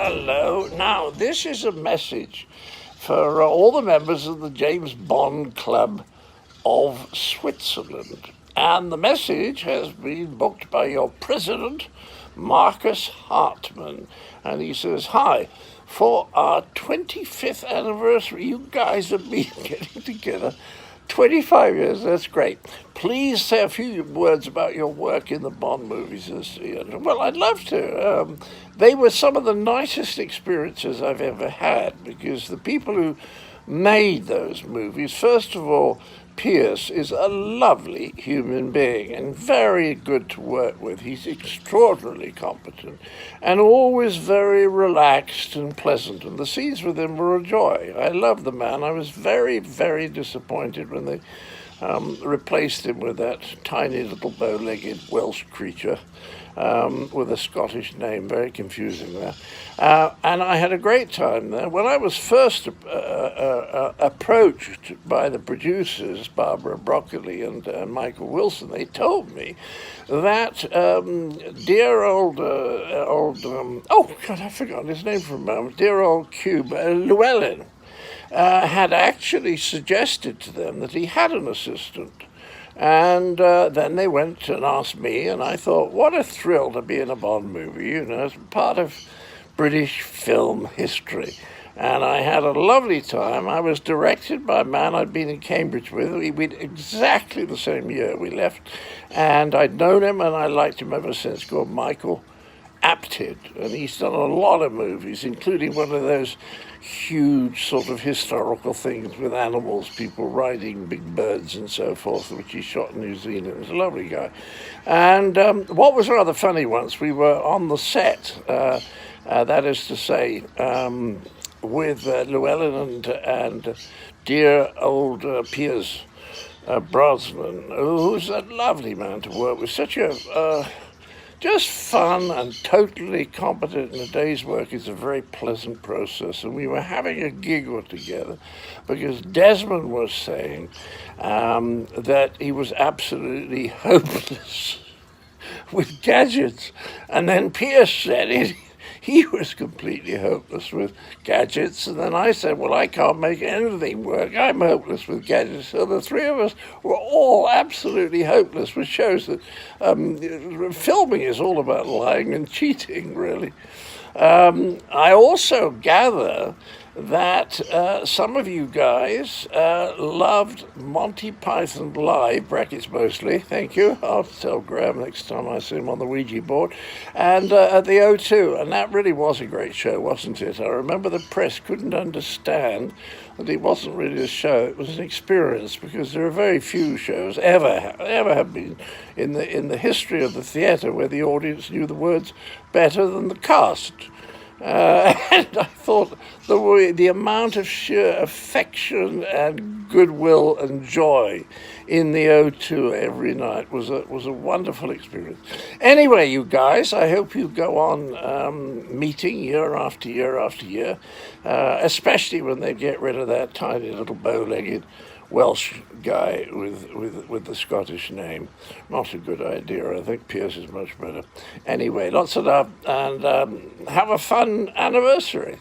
Hello. Now, this is a message for all the members of the James Bond Club of Switzerland. And the message has been booked by your president, Marcus Hartmann. And he says, "Hi, for our 25th anniversary, you guys have been getting together 25 years, that's great. Please say a few words about your work in the Bond movies." Well, I'd love to. They were some of the nicest experiences I've ever had, because the people who made those movies, first of all, Pierce is a lovely human being and very good to work with. He's extraordinarily competent and always very relaxed and pleasant. And the scenes with him were a joy. I love the man. I was very, very disappointed when they replaced him with that tiny little bow-legged Welsh creature with a Scottish name. Very confusing there. And I had a great time there. When I was first approached by the producers, Barbara Broccoli and Michael Wilson, they told me that dear old, oh God, I've forgotten his name for a moment, dear old Cube, Llewellyn, had actually suggested to them that he had an assistant. And then they went and asked me, and I thought, what a thrill to be in a Bond movie, you know, as part of British film history. And I had a lovely time. I was directed by a man I'd been in Cambridge with. We'd exactly the same year we left, and I'd known him and I liked him ever since, called Michael Apted, and he's done a lot of movies, including one of those huge sort of historical things with animals, people riding big birds and so forth, which he shot in New Zealand. He was a lovely guy. And what was rather funny once, we were on the set, that is to say, with Llewellyn and dear old Piers Brosnan, who's a lovely man to work with, such a just fun and totally competent in a day's work. Is a very pleasant process. And we were having a giggle together because Desmond was saying that he was absolutely hopeless with gadgets. And then Pierce said he was completely hopeless with gadgets. And then I said, well, I can't make anything work. I'm hopeless with gadgets. So the three of us were all absolutely hopeless, which shows that filming is all about lying and cheating, really. I also gather that some of you guys loved Monty Python Live, brackets mostly, thank you. I'll tell Graham next time I see him on the Ouija board, and at the O2, and that really was a great show, wasn't it? I remember the press couldn't understand that it wasn't really a show, it was an experience, because there are very few shows ever have been in the history of the theatre where the audience knew the words better than the cast. And I thought the amount of sheer affection and goodwill and joy in the O2 every night was a wonderful experience. Anyway, you guys, I hope you go on meeting year after year after year, especially when they get rid of that tiny little bow-legged Welsh guy with the Scottish name. Not a good idea. I think Pierce is much better. Anyway, lots of love, and have a fun anniversary.